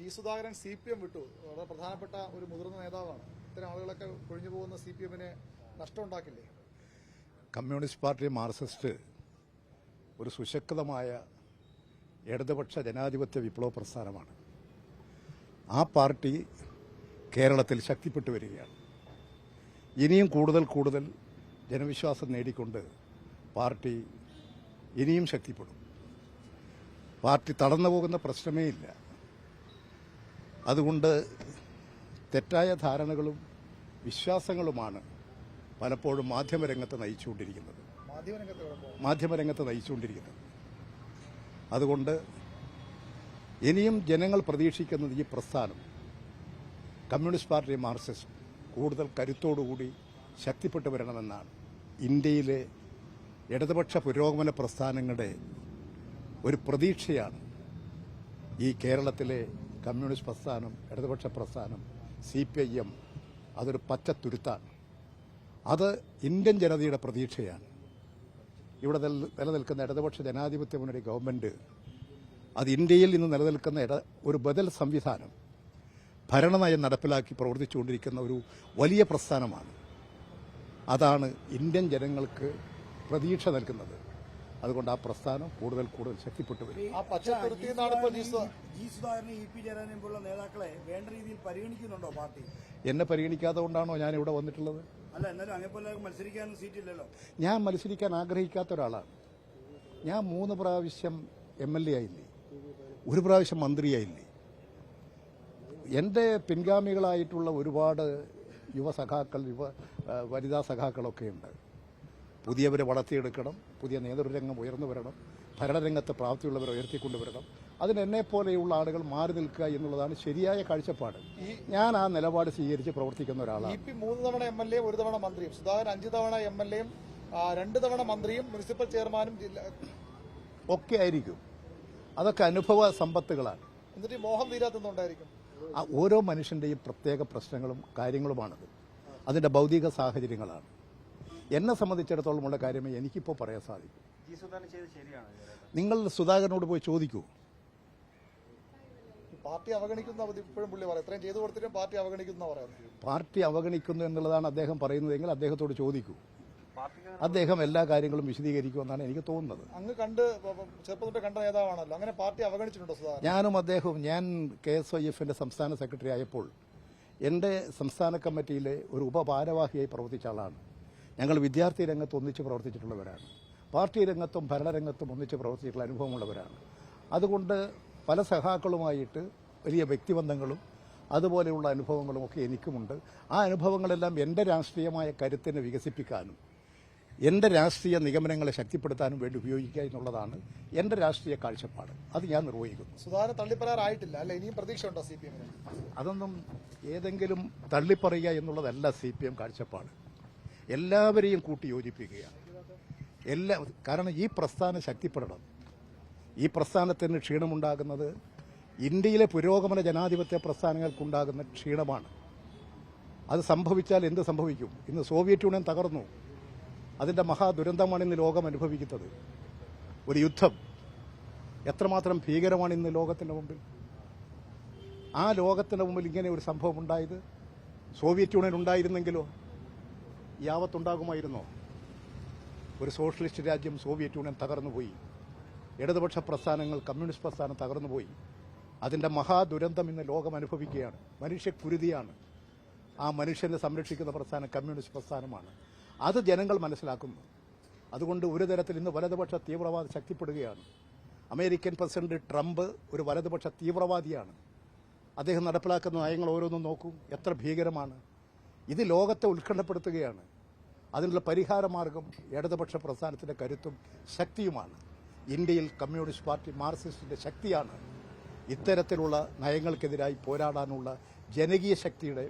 G Sudhakaran CPM വിട്ടു. വളരെ പ്രധാനപ്പെട്ട ഒരു മുതിർന്ന നേതാവാണ്. ഇത്തരം ആളുകളൊക്കെ കൊഴിഞ്ഞു പോകുന്ന CPM-ന് നഷ്ടമുണ്ടാക്കില്ലേ? കമ്മ്യൂണിസ്റ്റ് പാർട്ടി മാർക്സിസ്റ്റ് ഒരു സുശക്തമായ ഇടതുപക്ഷ ജനാധിപത്യ വിപ്ലവ പ്രസ്ഥാനമാണ്. ആ പാർട്ടി കേരളത്തിൽ ശക്തിപ്പെട്ടു വരികയാണ്. ഇനിയും കൂടുതൽ ജനവിശ്വാസം നേടിക്കൊണ്ട് പാർട്ടി ഇനിയും ശക്തിപ്പെടും. പാർട്ടി തടന്നു പോകുന്ന പ്രശ്നമേ ഇല്ല. അതുകൊണ്ട് തെറ്റായ ധാരണകളും വിശ്വാസങ്ങളുമാണ് പലപ്പോഴും മാധ്യമരംഗത്ത് നയിച്ചുകൊണ്ടിരിക്കുന്നത്. അതുകൊണ്ട് ഇനിയും ജനങ്ങൾ പ്രതീക്ഷിക്കുന്നത് ഈ പ്രസ്ഥാനം കമ്മ്യൂണിസ്റ്റ് പാർട്ടി മാർക്സിസ്റ്റ് കൂടുതൽ കരുത്തോടുകൂടി ശക്തിപ്പെട്ടു വരണമെന്നാണ്. ഇന്ത്യയിലെ ഇടതുപക്ഷ പുരോഗമന പ്രസ്ഥാനങ്ങളുടെ ഒരു പ്രതീക്ഷയാണ് ഈ കേരളത്തിലെ കമ്മ്യൂണിസ്റ്റ് പ്രസ്ഥാനം, ഇടതുപക്ഷ പ്രസ്ഥാനം, CPIM. അതൊരു പച്ചത്തുരുത്താണ്. അത് ഇന്ത്യൻ ജനതയുടെ പ്രതീക്ഷയാണ്. ഇവിടെ നിലനിൽക്കുന്ന ഇടതുപക്ഷ ജനാധിപത്യ മുന്നണി ഗവൺമെന്റ് അത് ഇന്ത്യയിൽ ഇന്ന് നിലനിൽക്കുന്ന ഒരു ബദൽ സംവിധാനം ഭരണനയം നടപ്പിലാക്കി പ്രവർത്തിച്ചുകൊണ്ടിരിക്കുന്ന ഒരു വലിയ പ്രസ്ഥാനമാണ്. അതാണ് ഇന്ത്യൻ ജനങ്ങൾക്ക് പ്രതീക്ഷ നൽകുന്നത്. അതുകൊണ്ട് ആ പ്രസ്ഥാനം കൂടുതൽ ശക്തിപ്പെട്ടു വരും. ജി സുധാകരനെ EP ജയരാജനെ പോലുള്ള നേതാക്കളെ വേണ്ട രീതിയിൽ പരിഗണിക്കുന്നുണ്ടോ പാർട്ടി? എന്നെ പരിഗണിക്കാതെ കൊണ്ടാണോ ഞാൻ ഇവിടെ വന്നിട്ടുള്ളത്? അല്ല, എന്നാലും അങ്ങനെപ്പോലെ മത്സരിക്കാനും സീറ്റില്ലല്ലോ. ഞാൻ മത്സരിക്കാൻ ആഗ്രഹിക്കാത്ത ഒരാളാണ്. ഞാൻ 3 പ്രാവശ്യം MLA ആയില്ലേ, 1 പ്രാവശ്യം മന്ത്രിയായില്ലേ. എൻ്റെ പിൻഗാമികളായിട്ടുള്ള ഒരുപാട് യുവസഖാക്കൾ, വനിതാ സഖാക്കളൊക്കെയുണ്ട്. പുതിയവരെ വളർത്തിയെടുക്കണം, പുതിയ നേതൃരംഗം ഉയർന്നു വരണം, ഭരണരംഗത്ത് പ്രാപ്തിയുള്ളവരെ ഉയർത്തിക്കൊണ്ടുവരണം. അതിന് എന്നെപ്പോലെയുള്ള ആളുകൾ മാറി നിൽക്കുക എന്നുള്ളതാണ് ശരിയായ കാഴ്ചപ്പാട്. ഞാൻ ആ നിലപാട് സ്വീകരിച്ച് പ്രവർത്തിക്കുന്ന ഒരാളാണ്. EP 3 തവണ MLA, 1 തവണ മന്ത്രിയും, സുധാകരൻ 5 തവണ MLA, 2 തവണ മന്ത്രിയും, മുനിസിപ്പൽ ചെയർമാനും ഒക്കെ ആയിരിക്കും. അതൊക്കെ അനുഭവ സമ്പത്തുകളാണ്. എന്നിട്ട് മോഹം തീരാത്തുന്നുണ്ടായിരിക്കും. ഓരോ മനുഷ്യന്റെയും പ്രത്യേക പ്രശ്നങ്ങളും കാര്യങ്ങളുമാണത്. അതിന്റെ ഭൗതിക സാഹചര്യങ്ങളാണ്. എന്നെ സംബന്ധിച്ചിടത്തോളം ഉള്ള കാര്യമേ എനിക്കിപ്പോൾ പറയാൻ സാധിക്കും. നിങ്ങൾ സുധാകരനോട് പോയി ചോദിക്കൂ. പാർട്ടി അവഗണിക്കുന്ന ഇപ്പോഴും പുള്ളി പറയാം, ഇത്രയും ചെയ്തു കൊടുത്തിട്ടും പാർട്ടി അവഗണിക്കുന്ന പറയുന്നത്. പാർട്ടി അവഗണിക്കുന്നു എന്നുള്ളതാണ് അദ്ദേഹം പറയുന്നതെങ്കിൽ അദ്ദേഹത്തോട് ചോദിക്കൂ. അദ്ദേഹം എല്ലാ കാര്യങ്ങളും വിശദീകരിക്കുമെന്നാണ് എനിക്ക് തോന്നുന്നത്. അങ്ങ് ചെറുപ്പത്തിൽ കണ്ട നേതാവാണല്ലോ, അങ്ങനെ പാർട്ടി അവഗണിച്ചിട്ടുണ്ടോ സുധാകരൻ? ഞാനും അദ്ദേഹവും, ഞാൻ KSYF-ന്റെ സംസ്ഥാന സെക്രട്ടറി ആയപ്പോൾ എൻ്റെ സംസ്ഥാന കമ്മിറ്റിയിലെ ഒരു ഉപഭാരവാഹിയായി പ്രവർത്തിച്ച ആളാണ്. ഞങ്ങൾ വിദ്യാർത്ഥി രംഗത്ത് ഒന്നിച്ച് പ്രവർത്തിച്ചിട്ടുള്ളവരാണ്. പാർട്ടി രംഗത്തും ഭരണരംഗത്തും ഒന്നിച്ച് പ്രവർത്തിച്ചിട്ടുള്ള അനുഭവമുള്ളവരാണ്. അതുകൊണ്ട് പല സഖാക്കളുമായിട്ട് വലിയ വ്യക്തിബന്ധങ്ങളും അതുപോലെയുള്ള അനുഭവങ്ങളും ഒക്കെ എനിക്കുമുണ്ട്. ആ അനുഭവങ്ങളെല്ലാം എൻ്റെ രാഷ്ട്രീയമായ കരുത്തിനെ വികസിപ്പിക്കാനും എൻ്റെ രാഷ്ട്രീയ നിഗമനങ്ങളെ ശക്തിപ്പെടുത്താനും വേണ്ടി ഉപയോഗിക്കുക എന്നുള്ളതാണ് എൻ്റെ രാഷ്ട്രീയ കാഴ്ചപ്പാട്. അത് ഞാൻ നിർവഹിക്കുന്നു. സുധാകരൻ തള്ളിപ്പറയാറായിട്ടില്ല അല്ലെ? ഇനിയും പ്രതീക്ഷയുണ്ടോ CPM-ന്? അതൊന്നും ഏതെങ്കിലും തള്ളിപ്പറയുക എന്നുള്ളതല്ല CPM കാഴ്ചപ്പാട്. എല്ലാവരെയും കൂട്ടി യോജിപ്പിക്കുകയാണ്. കാരണം ഈ പ്രസ്ഥാനം ശക്തിപ്പെടണം. ഈ പ്രസ്ഥാനത്തിന് ക്ഷീണമുണ്ടാകുന്നത് ഇന്ത്യയിലെ പുരോഗമന ജനാധിപത്യ പ്രസ്ഥാനങ്ങൾക്കുണ്ടാകുന്ന ക്ഷീണമാണ്. അത് സംഭവിച്ചാൽ എന്ത് സംഭവിക്കും? ഇന്ന് സോവിയറ്റ് യൂണിയൻ തകർന്നു. അതിന്റെ മഹാദുരന്തമാണ് ഇന്ന് ലോകം അനുഭവിക്കുന്നത്. ഒരു യുദ്ധം എത്രമാത്രം ഭീകരമാണ് ഇന്ന് ലോകത്തിന്റെ മുമ്പിൽ. ആ ലോകത്തിന്റെ മുമ്പിൽ ഇങ്ങനെ ഒരു സംഭവം ഉണ്ടായത് സോവിയറ്റ് യൂണിയൻ ഉണ്ടായിരുന്നെങ്കിലോ ഈ ആപത്തുണ്ടാകുമായിരുന്നോ? ഒരു സോഷ്യലിസ്റ്റ് രാജ്യം സോവിയറ്റ് യൂണിയൻ തകർന്നുപോയി. ഇടതുപക്ഷ പ്രസ്ഥാനങ്ങൾ, കമ്മ്യൂണിസ്റ്റ് പ്രസ്ഥാനം തകർന്നുപോയി. അതിന്റെ മഹാദുരന്തം ഇന്ന് ലോകം അനുഭവിക്കുകയാണ്. മനുഷ്യക്കുരുതിയാണ്. ആ മനുഷ്യനെ സംരക്ഷിക്കുന്ന പ്രസ്ഥാനം കമ്മ്യൂണിസ്റ്റ് പ്രസ്ഥാനമാണ്. അത് ജനങ്ങൾ മനസ്സിലാക്കുന്നു. അതുകൊണ്ട് ഒരു തരത്തിൽ ഇന്ന് വലതുപക്ഷ തീവ്രവാദം ശക്തിപ്പെടുകയാണ്. അമേരിക്കൻ പ്രസിഡന്റ് ട്രംപ് ഒരു വലതുപക്ഷ തീവ്രവാദിയാണ്. അദ്ദേഹം നടപ്പിലാക്കുന്ന നയങ്ങൾ ഓരോന്നും നോക്കൂ, എത്ര ഭീകരമാണ്. ഇത് ലോകത്തെ ഉത്കണ്ഠപ്പെടുത്തുകയാണ്. അതിനുള്ള പരിഹാരമാർഗം ഇടതുപക്ഷ പ്രസ്ഥാനത്തിന്റെ കരുത്തും ശക്തിയുമാണ്. ഇന്ത്യയിൽ കമ്മ്യൂണിസ്റ്റ് പാർട്ടി മാർക്സിസ്റ്റിന്റെ ശക്തിയാണ് ഇത്തരത്തിലുള്ള നയങ്ങൾക്കെതിരായി പോരാടാനുള്ള ജനകീയ ശക്തിയുടെ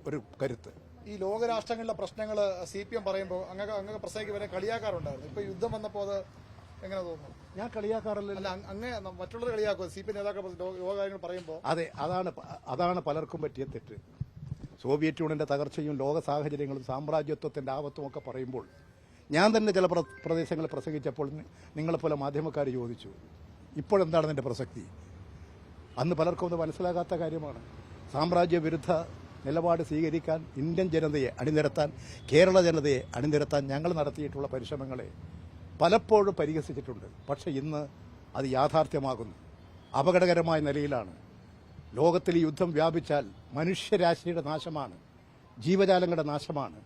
ഒരു കരുത്ത്. ഈ ലോകരാഷ്ട്രങ്ങളിലെ പ്രശ്നങ്ങൾ CPM പറയുമ്പോൾ അങ്ങ് പ്രസംഗിക്ക് വരെ കളിയാക്കാറുണ്ടായിരുന്നു. ഇപ്പൊ യുദ്ധം വന്നപ്പോൾ അത് എങ്ങനെ തോന്നുന്നു? ഞാൻ കളിയാക്കാറില്ല. അങ്ങ് മറ്റുള്ളവർ കളിയാക്കും CPM നേതാക്കൾ ലോകകാര്യങ്ങൾ പറയുമ്പോൾ. അതെ, അതാണ് പലർക്കും പറ്റിയ തെറ്റ്. സോവിയറ്റ് യൂണിയന്റെ തകർച്ചയും ലോക സാഹചര്യങ്ങളും സാമ്രാജ്യത്വത്തിന്റെ ആപത്തും ഒക്കെ പറയുമ്പോൾ ഞാൻ തന്നെ ചില പ്രദേശങ്ങളിൽ പ്രസംഗിച്ചപ്പോൾ നിങ്ങളെപ്പോലെ മാധ്യമക്കാർ ചോദിച്ചു, ഇപ്പോഴെന്താണ് നിന്റെ പ്രസക്തി? അന്ന് പലർക്കും അത് മനസ്സിലാകാത്ത കാര്യമാണ്. സാമ്രാജ്യ വിരുദ്ധ നിലപാട് സ്വീകരിക്കാൻ ഇന്ത്യൻ ജനതയെ അണിനിരത്താൻ, കേരള ജനതയെ അണിനിരത്താൻ ഞങ്ങൾ നടത്തിയിട്ടുള്ള പരിശ്രമങ്ങളെ പലപ്പോഴും പരിഹസിച്ചിട്ടുണ്ട്. പക്ഷേ ഇന്ന് അത് യാഥാർത്ഥ്യമാകുന്നു. അപകടകരമായ നിലയിലാണ്. ലോകത്തിൽ ഈ യുദ്ധം വ്യാപിച്ചാൽ മനുഷ്യരാശിയുടെ നാശമാണ്, ജീവജാലങ്ങളുടെ നാശമാണ്.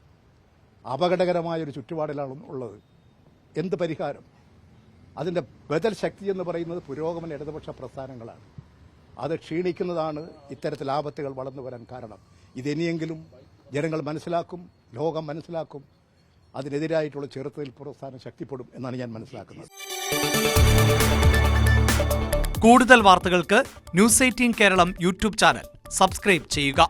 അപകടകരമായൊരു ചുറ്റുപാടിലാണ് ഉള്ളത്. എന്ത് പരിഹാരം? അതിൻ്റെ ബദൽ ശക്തി എന്ന് പറയുന്നത് പുരോഗമന ഇടതുപക്ഷ പ്രസ്ഥാനങ്ങളാണ്. അത് ക്ഷീണിക്കുന്നതാണ് ഇത്തരത്തിൽ ആപത്തുകൾ വളർന്നു വരാൻ കാരണം. ഇതിനിയെങ്കിലും ജനങ്ങൾ മനസ്സിലാക്കും, ലോകം മനസ്സിലാക്കും. അതിനെതിരായിട്ടുള്ള ചെറുത്തുനിൽപ്പ് പ്രസ്ഥാനം ശക്തിപ്പെടും എന്നാണ് ഞാൻ മനസ്സിലാക്കുന്നത്. കൂടുതൽ വാർത്തകൾക്ക് news 18 Keralam YouTube channel subscribe ചെയ്യുക.